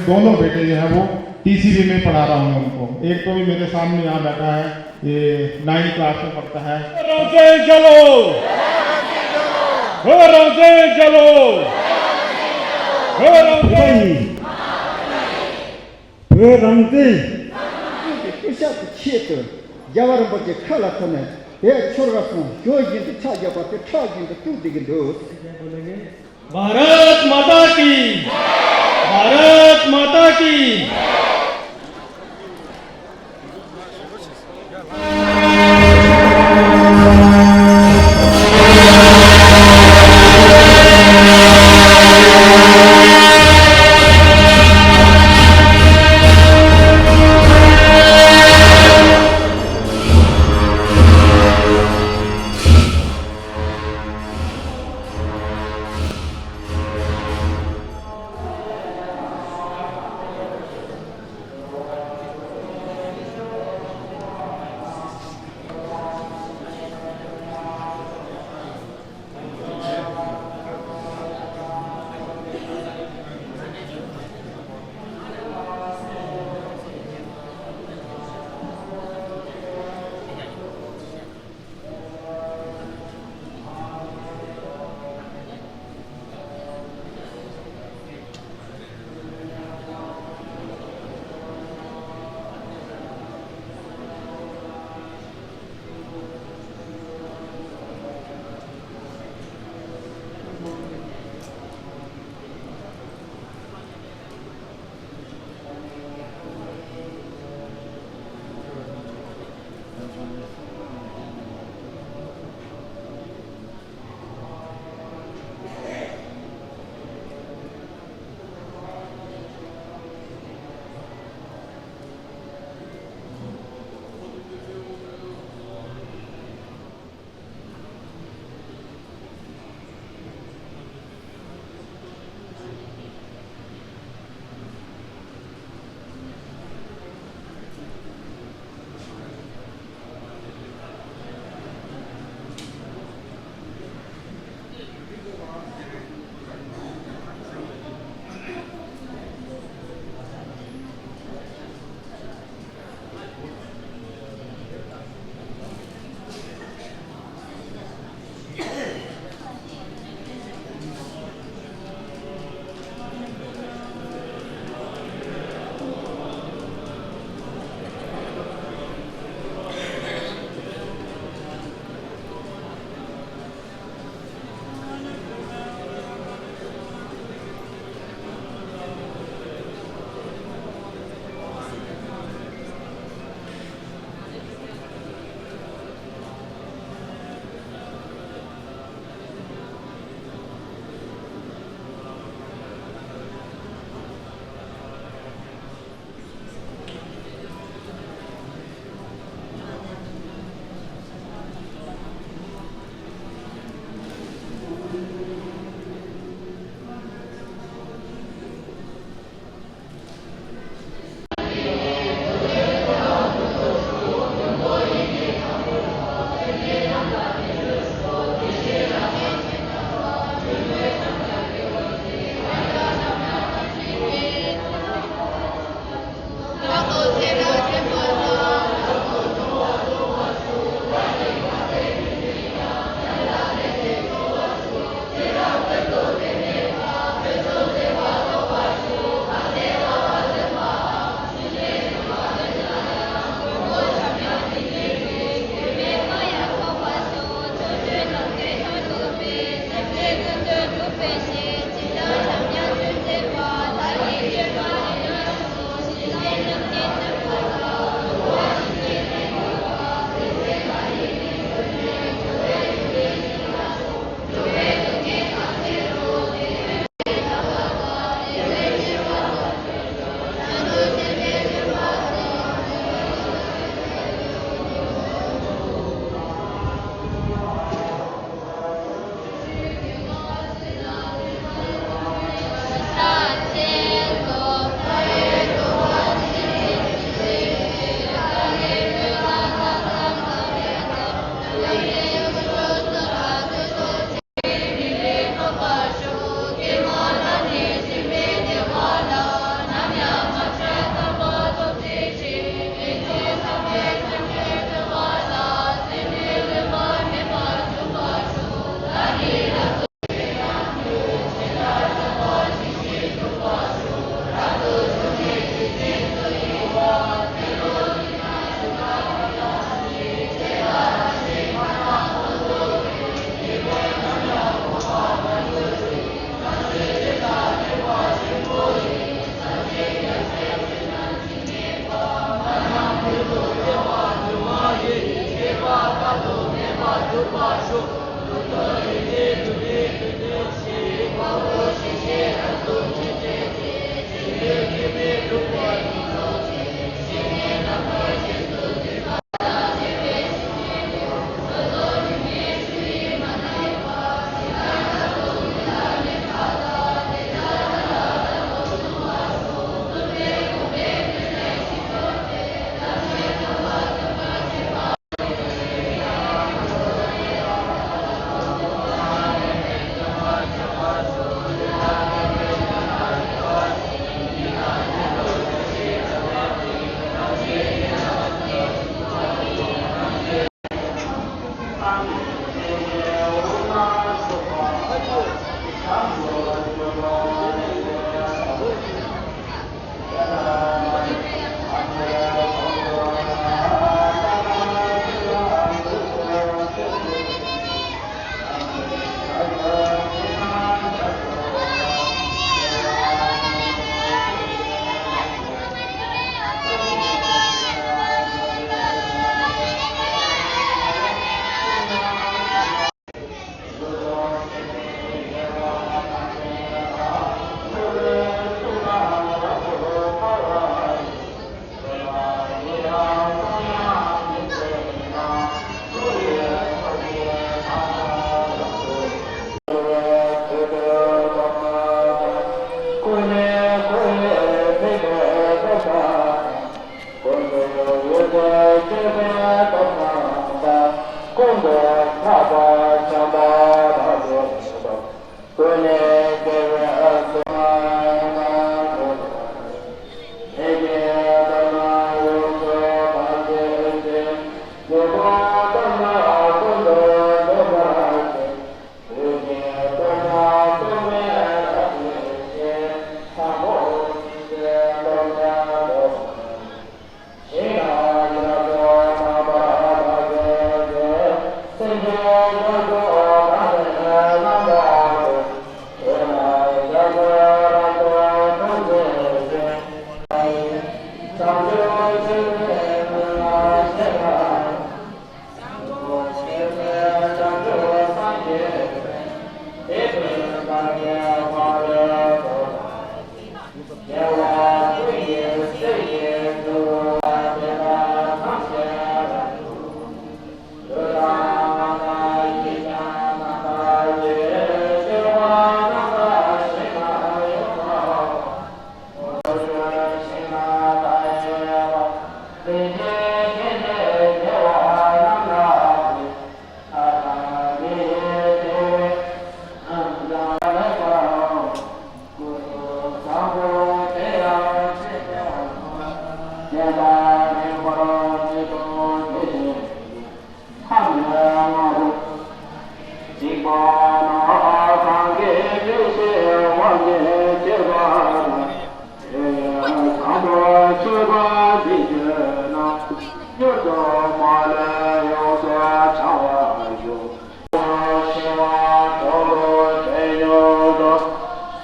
दोनों बेटे जो है वो टीसीबी में पढ़ा रहा हूँ उनको। एक तो भी मेरे सामने यहाँ बैठा है, ये 9th क्लास में पढ़ता है। रोजे जलो, हो रोजे जलो, हो रोजे 왜 랑데 끝이야 치에도 야와를 보지 칼라터네 배 초라서 교진도 차져봤대 차진도 뚜디긴도 भारत माता की, भारत माता की।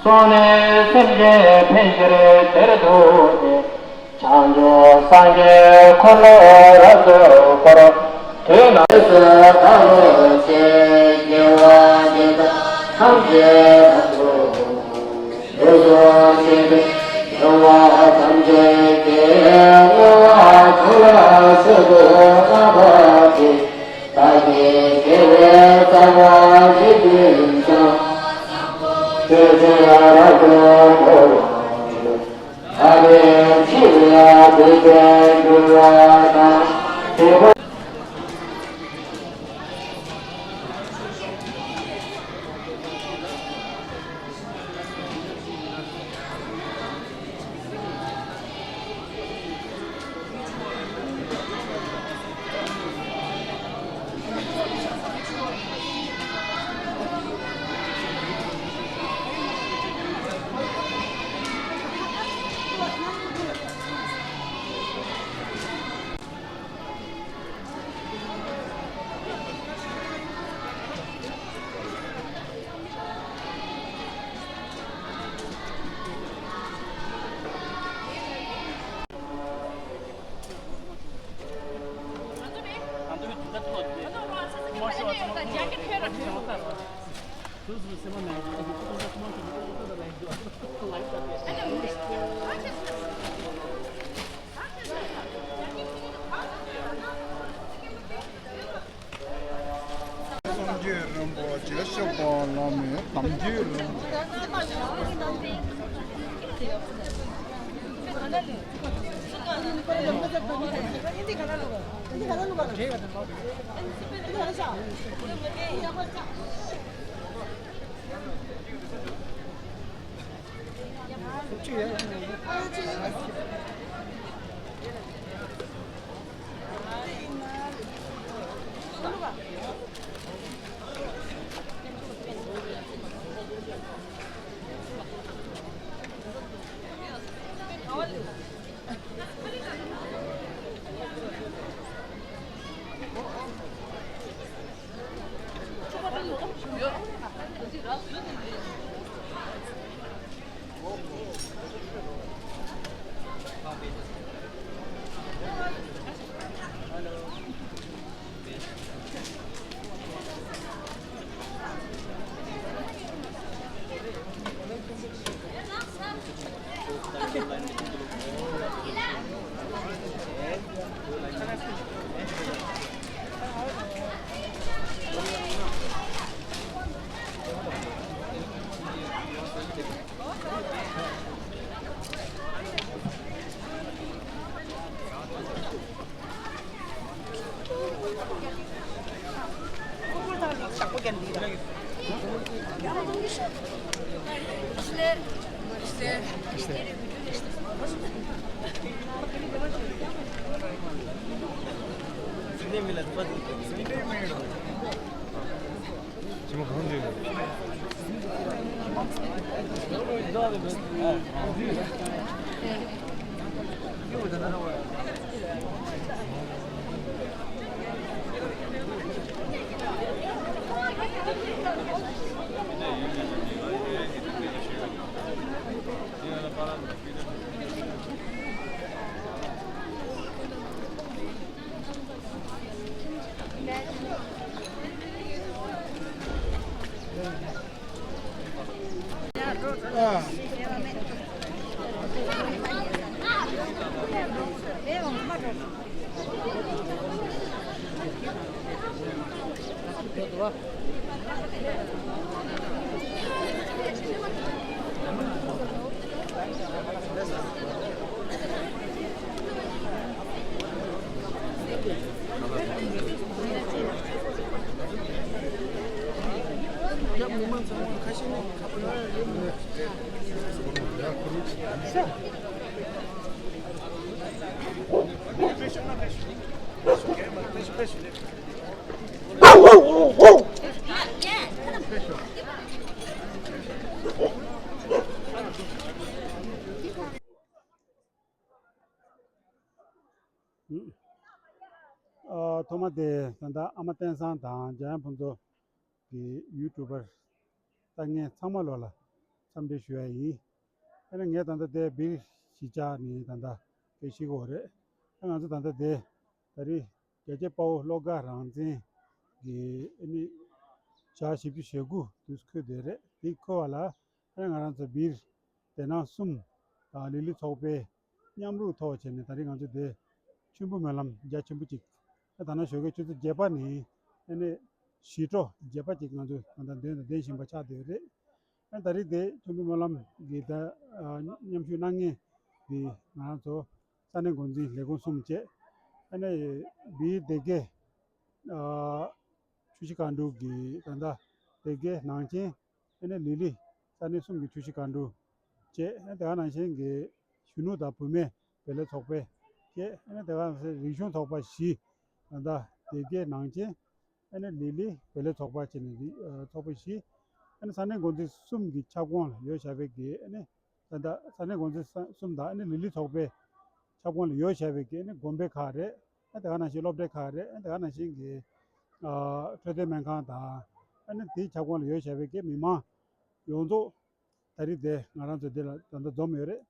손에 생제 펜실에 때려도 창조 상계 콜로라도 걸어 태어나서 아버지 개와지다 함께하고 요소시대 영화 삼재께 영화 돌아서도 아버지 다시 계획 상황이 빈다 그제라도 아멘 치유야 그게 그와다 Maşallah. 토마데 산다 아마텐산 다 자본도 그 유튜버 땅에 참말로라 참대 쉬어이 그냥 게 단데 비 시자니 단다 계시고래 그냥 단데 다리 제제포 로가랑지 이 아니 자시비 쉬고 두스크데레 이코알라 그냥 알아서 비 대나 숨 리리 토베 냠루 토체네 다리 간데 춤부 말람 자춤부지 다나 쇼게 주도 제바니 에네 시토 제바지 간도 간다 대신 바차데레 다리데 춤부 말람 기다 냠슈낭게 비 나서 산에 건지 레고 숨제 에네 비 되게 주식간두기 간다 되게 나지 에네 리리 산에 숨기 주식간두 제 내가 신게 슈노다 보면 별로 속배 제 내가 리숑 속바 시 간다 되게 나지 에네 리리 별로 속바 치는 속바시 에네 산에 건지 숨기 차고는 요샤베기 에네 간다 산에 건지 숨다 에네 리리 속배 차고는 요샤베기 에네 곰베 카레 내가 실업데 카레 내가 신게 트레데멘간다 에네 디 차고는 요샤베기 미마 용도 다리데 나란도 데라 단다 도메레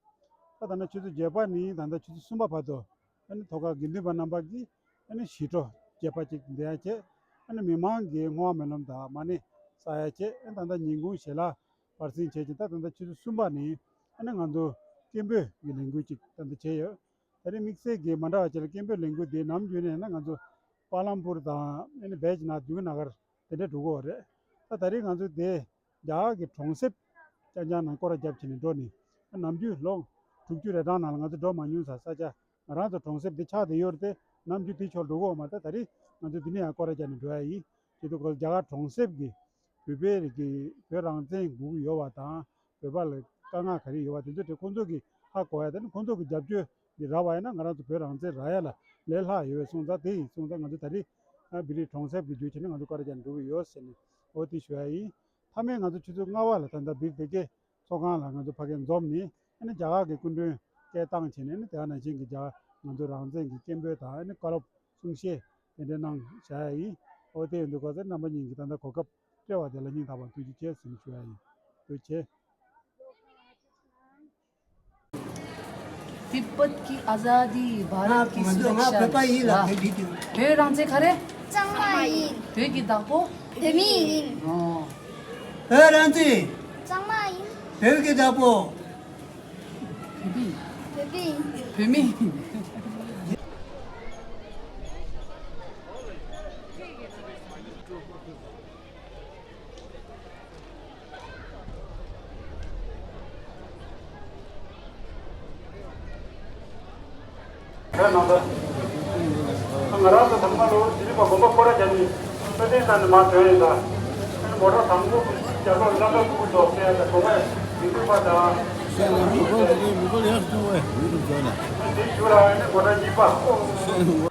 다나 추도 제바니 단다 추도 숨바 봐도 아니 토가 길리 바남바기 아니 시토 제파치 데야체 ane mimang ge ngwa melam da mani saya che tanda nyingu shela parsin che ta tanda chu sumba ni ane ngando kembe ge lingu chi tanda che yo tari mixe ge manda che kembe lingu de nam ju ne na ngando palampur da ane bej na ju nagar tede dugo re ta tari ngando de ja ge thongsep chanja na kora jap chini do ni namju long tukju re da na ngando do manyu sa sa ja ngara to thongsep de cha de yor de namju ti chol dugo ma ta tari ngando dini akora jani do ai 지도 그 자가 통셉기 비베르기 베랑쟁 구 요와다 베발 강아 거리 요와데 저 콘도기 하고 해야 되는 콘도기 잡주 라와이나 나라도 베랑제 라야라 렐하 요 송자데 송자 나도 다리 비리 통셉기 주치는 나도 거라잔 두 요스네 어디 쉬어이 타면 나도 지도 나와라 단다 비베게 소강라 나도 파겐 좀니 ene jaga ge kundu ke tang chine ne ta na jing ge ja na도 랑쟁 ge kembe ta ne korop sungsie ene nang sai 어디 있는 거서 남은 인기단다 고급 때와 될 ning 다번 두지 제 신주야 그렇지 Tibet की आज़ादी भारत की सुरक्षा 왜 랑제 가래? 짱마인, 왜 기다고? 배민, 베란지 짱마인, 배우게 잡고 배빈, 배미 나라도 정말로 지리가 뭔가 꼬라자니 선생님한테 맞춰야다 뭐라 당고 자고 나가 그것도 없어야 정말 민들받아 무걸 해야 돼. 위로 전에. 이 주라는 뭐라 이봐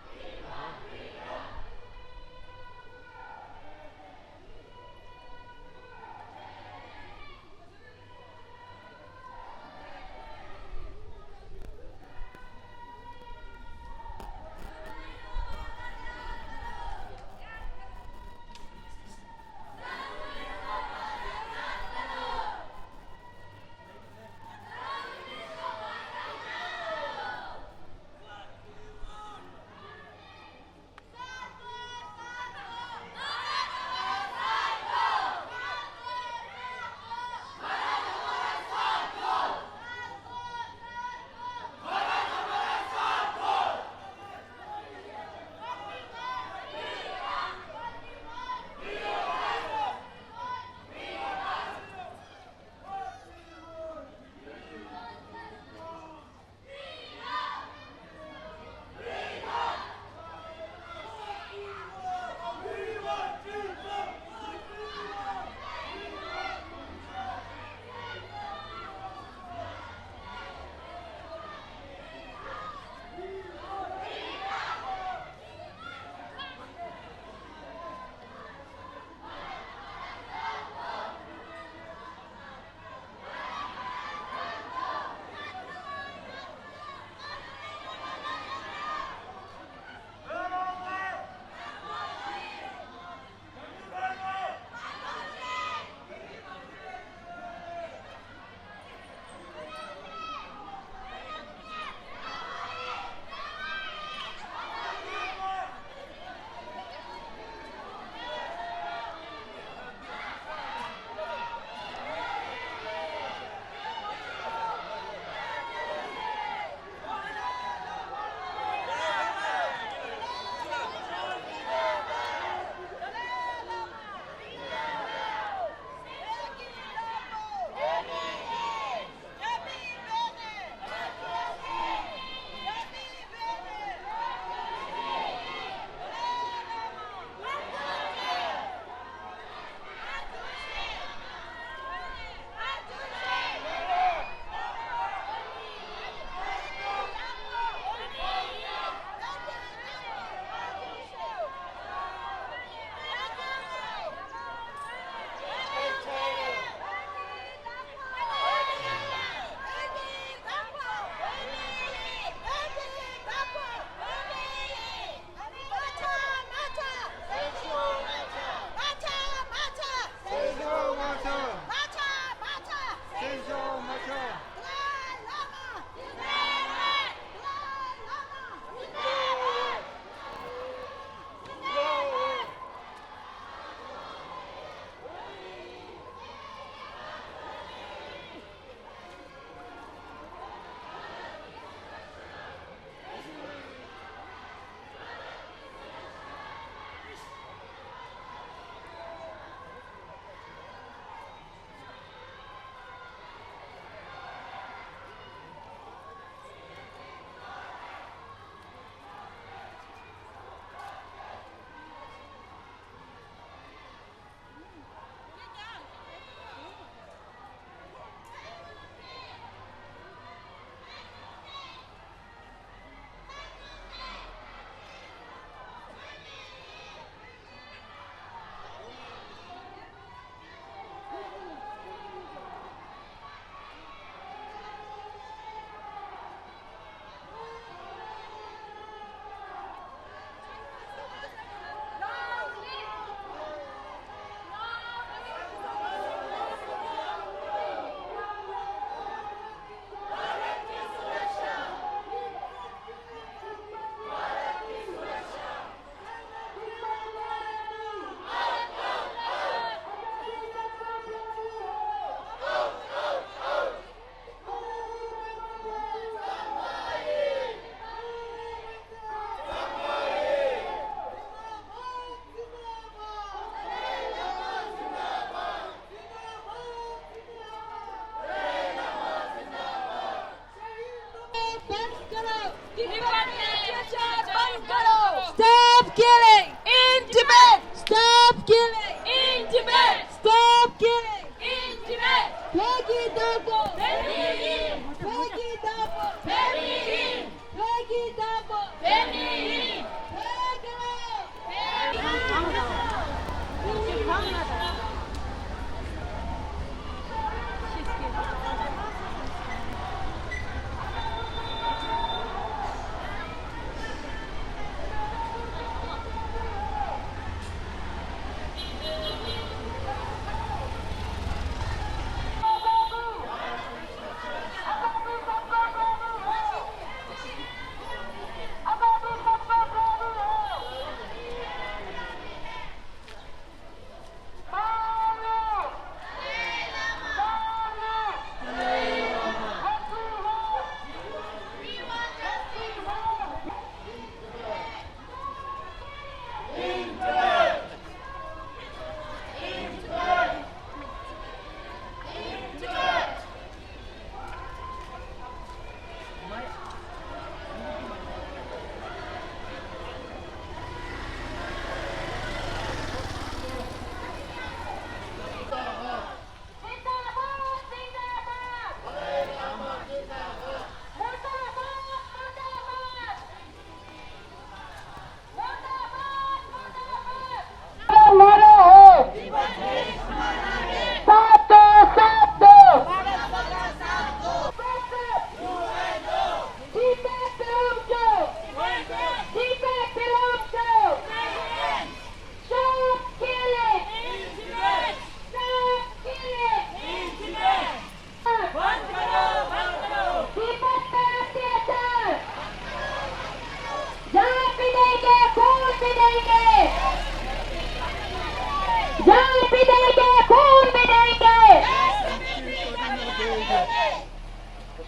जान भी देंगे खून भी देंगे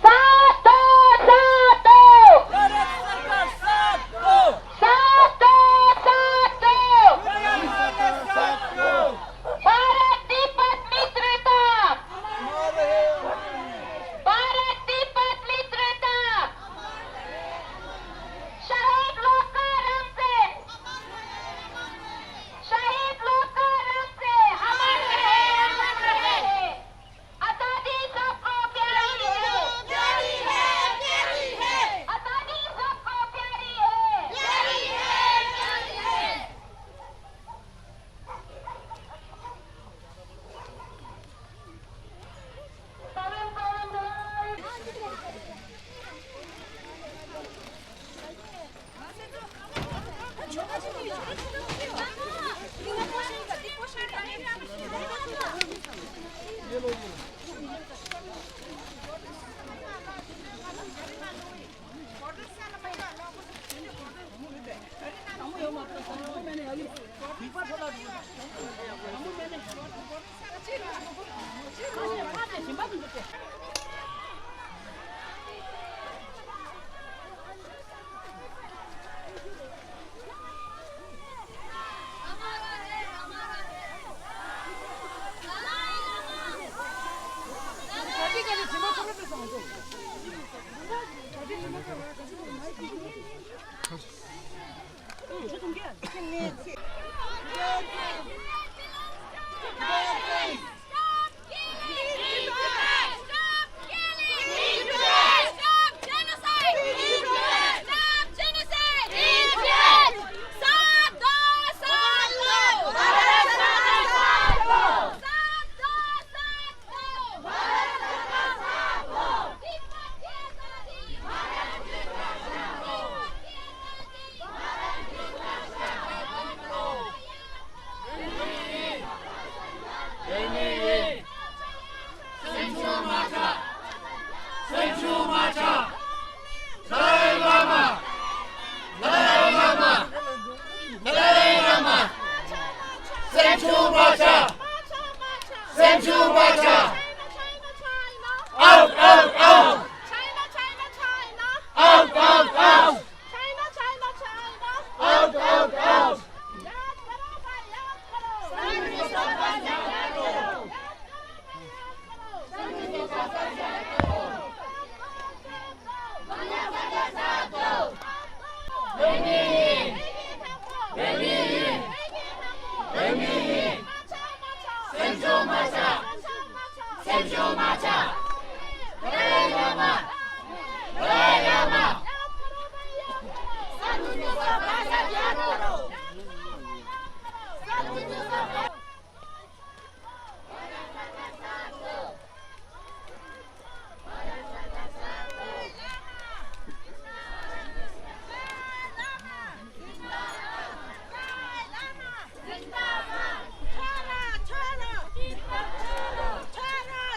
साथ दो साथ दो साथ दो साथ दो भारत तिब्बत मित्रता भारत तिब्बत मित्रता शहीद लोग का रंग से शहीद लोग का रंग से अमर रहे आजादी सबको प्यारी है आजादी सबको प्यारी है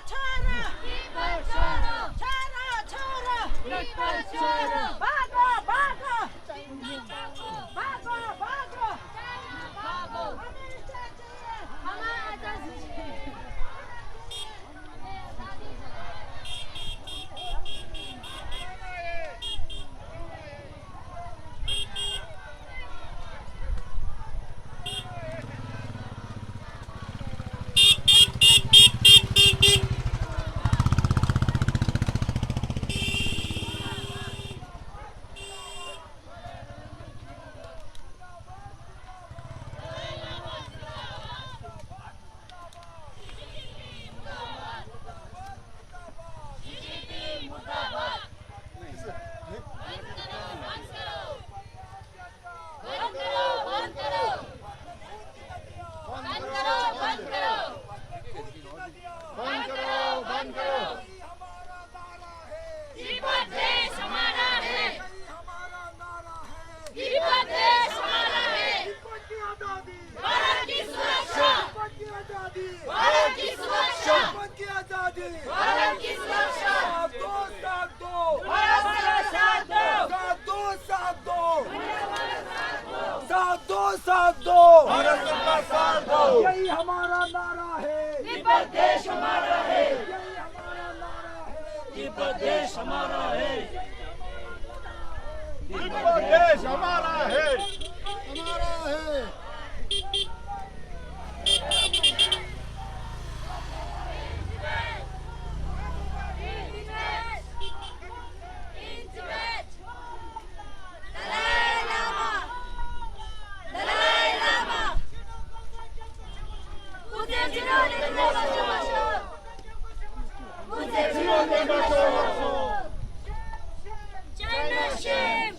China! देश हमारा है तिब्बत देश हमारा है तिब्बत देश हमारा है China shame!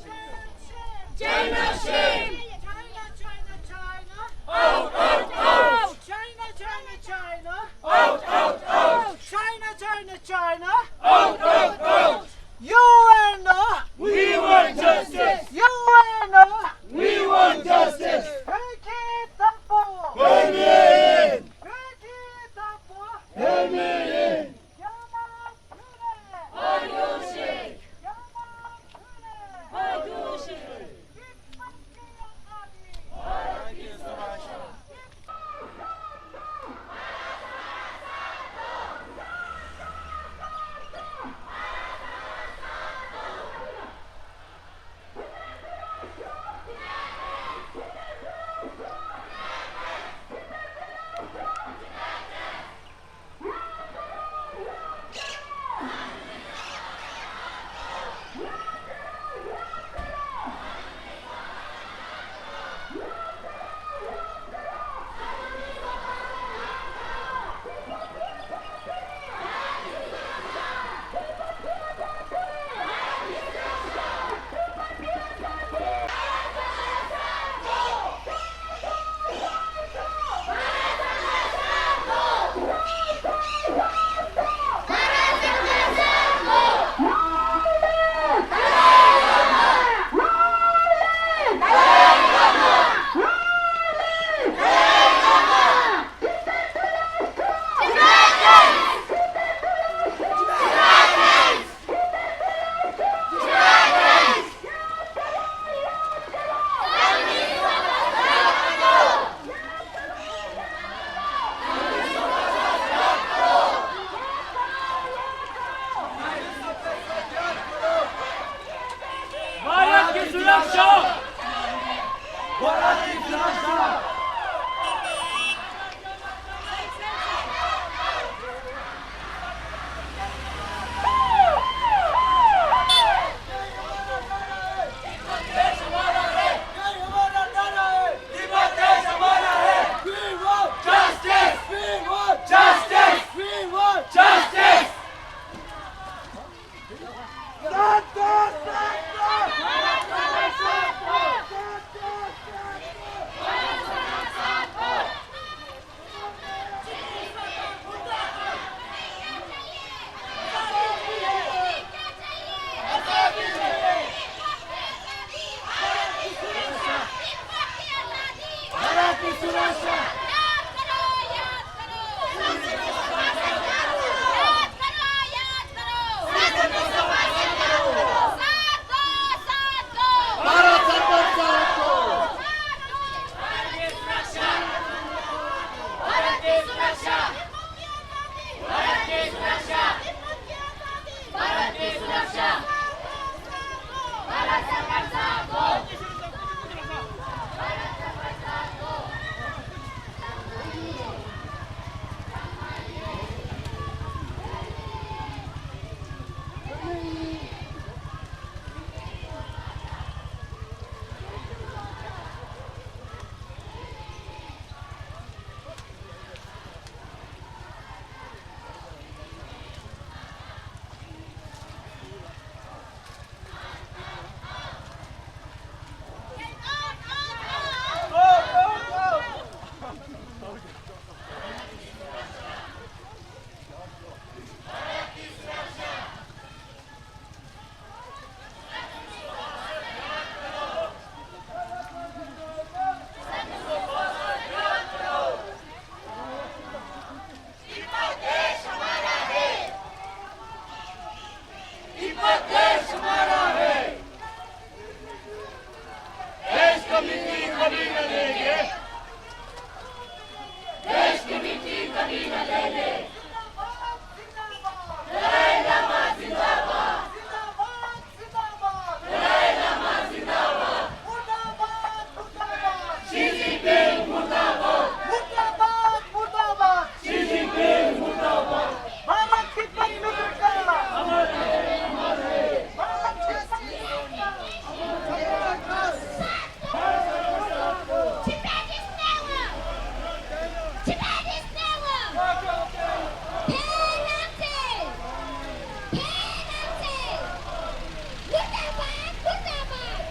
China shame! Out, out, out! China, China, China! Out, out, out! China, China, China! Out, out, out! UN! We want justice UN! we want justice Peki tapo! Amen Peki tapo! Amen Yaman kure! Ayushi Yaman kure! Ayushi Gitmekki yakadi! Bharat की सुरक्षा भारत की सुरक्षा Tibet is power. Penalty. Penalty. Murtabad, murtabad.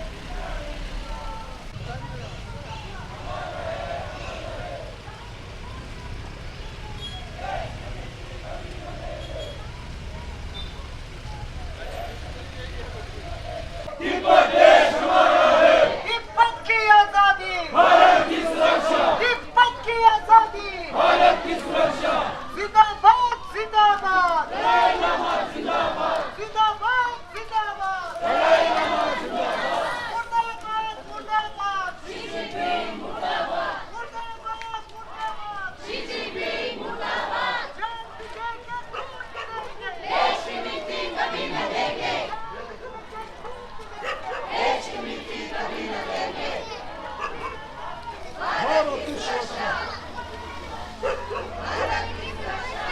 Tibet की आजादी भारत की सुरक्षा तिब्बत की आजादी भारत की सुरक्षा जिंदाबाद जिंदाबाद दलाई लामा जिंदाबाद जिंदाबाद जिंदाबाद दलाई लामा जिंदाबाद मुर्दाबाद शी जिनपिंग मुर्दाबाद मुर्दाबाद मुर्दाबाद शी जिनपिंग मुर्दाबाद जान दीजिए देश की नीति कभी न देंगे देश की नीति कभी न देंगे भारत की सुरक्षा भारत की सुरक्षा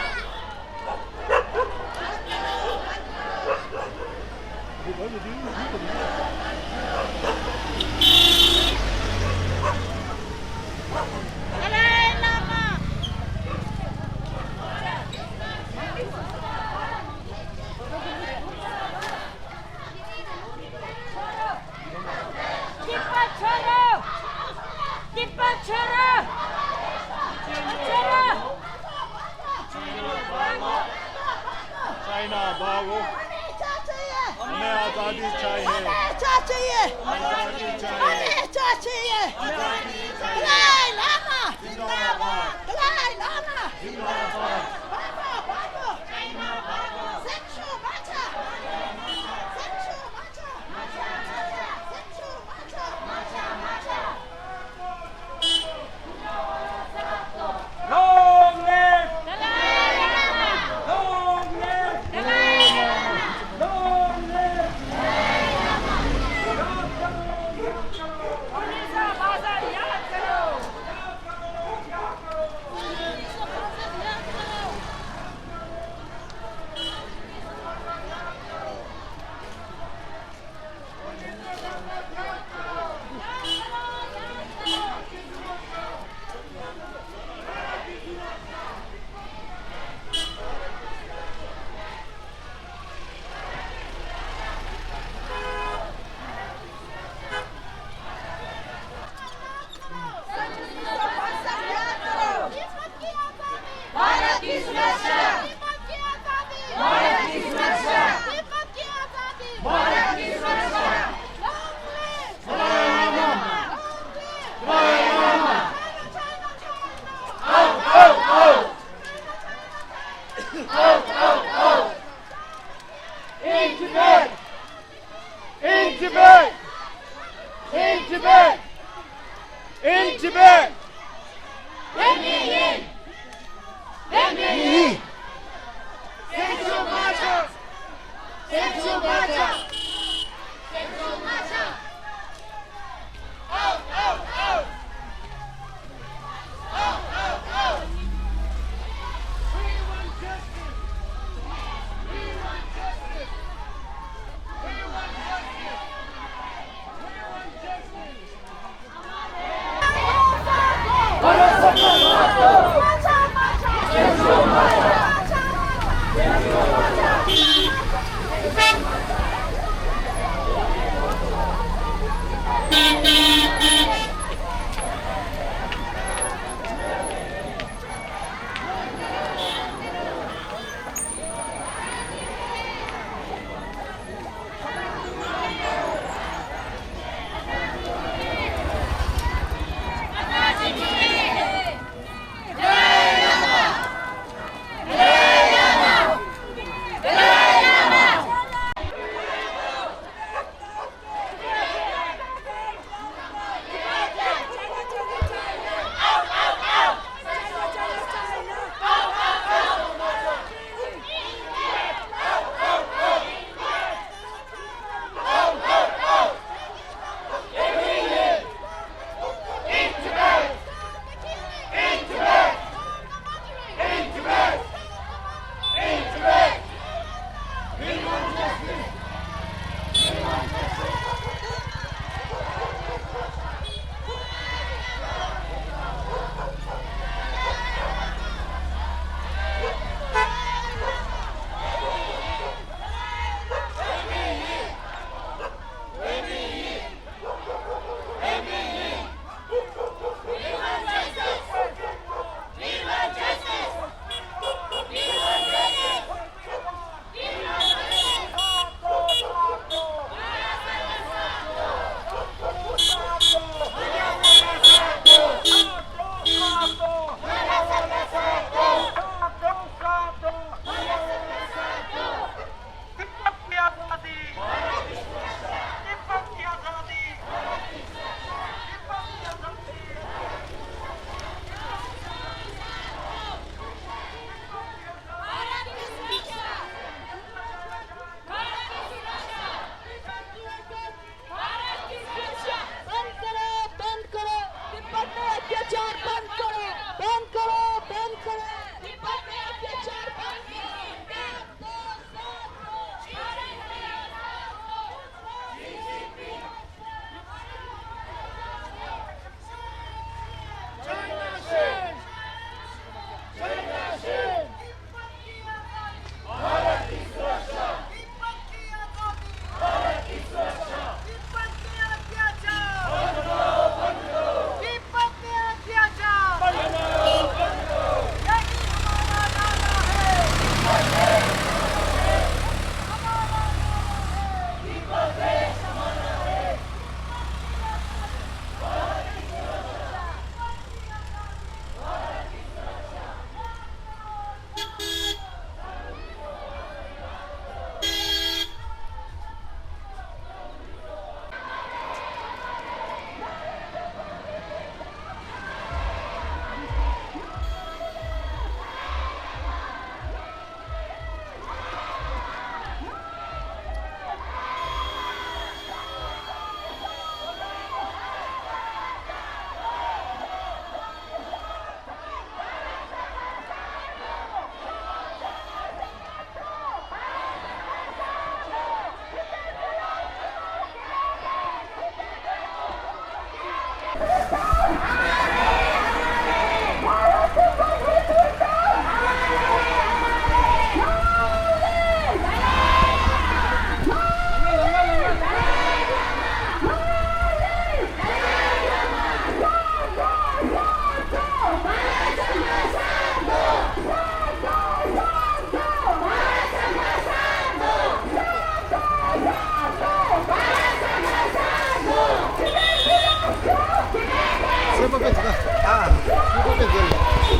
दलाई लामा तिब्बत छोड़ो तिब्बत छोड़ो छोड़ो चाइना भागो हमें आज़ादी चाहिए चाहिए आज़ादी चाहिए चाहिए दलाई लामा जिंदाबाद दलाई लामा जिंदाबाद भागो भागो चाइना भागो सेंचु माचा सेंचु माचा माचा माचा सेंचु माचा माचा माचा long live Dalai Lama long live Dalai Lama long live Dalai Lama Orissa भाषा याद करो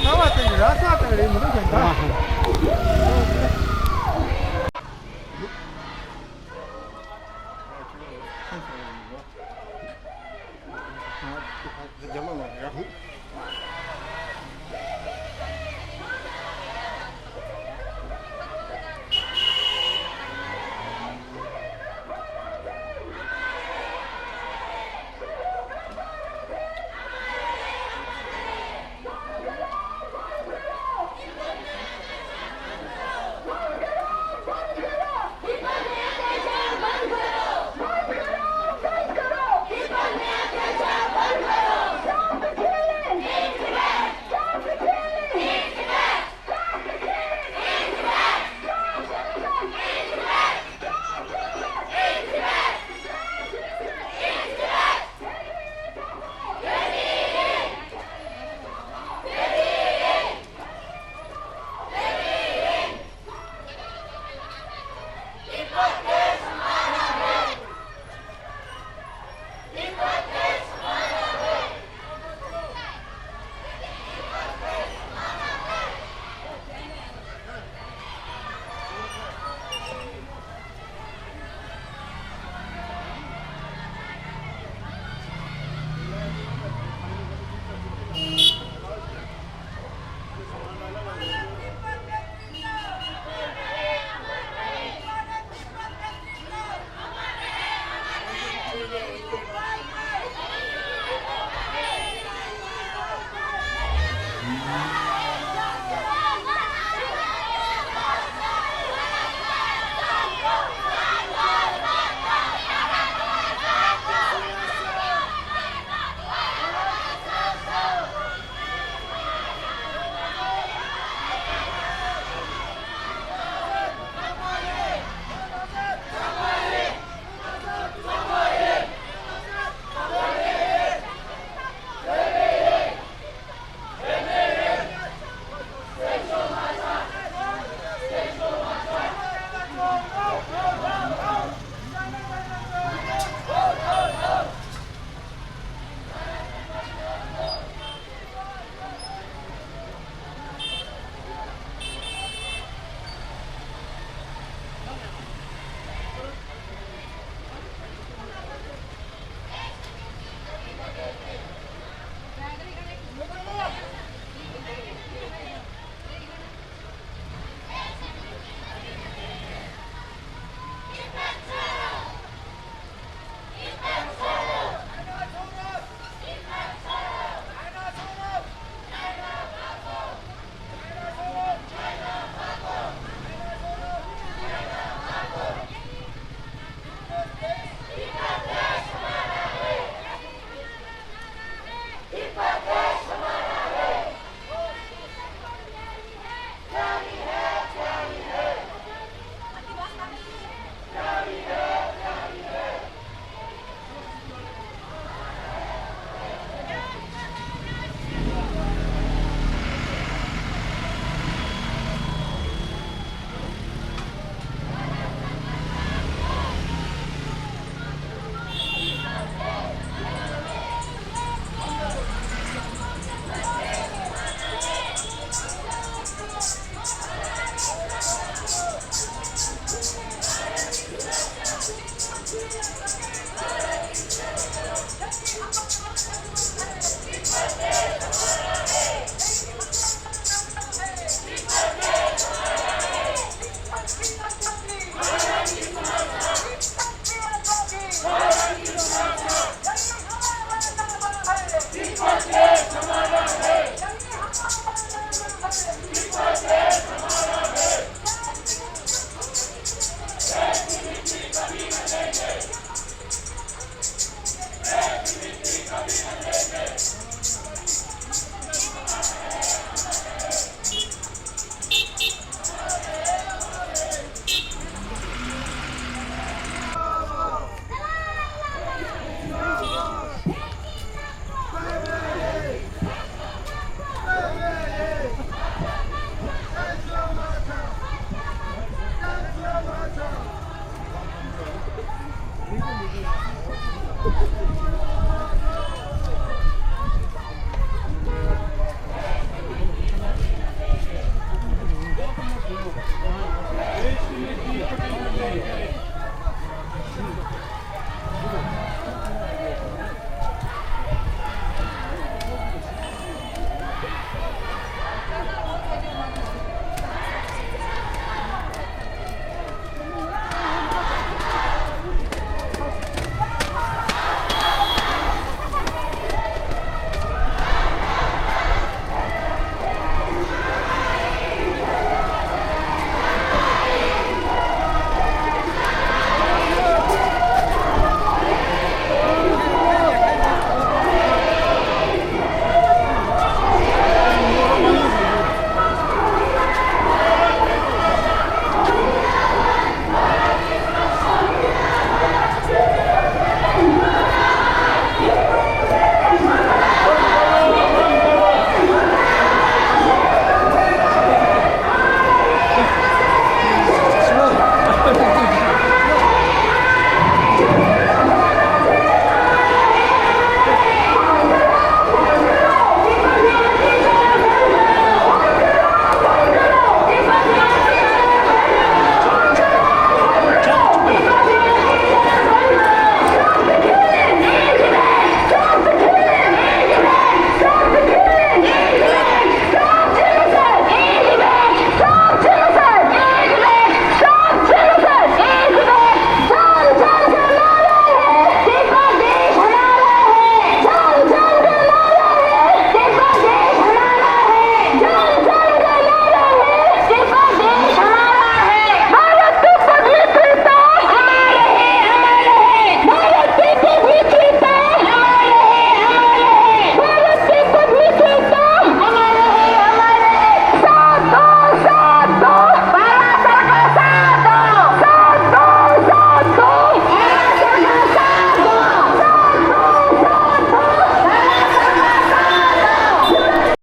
나왔더니 라스아들이 무슨 생각?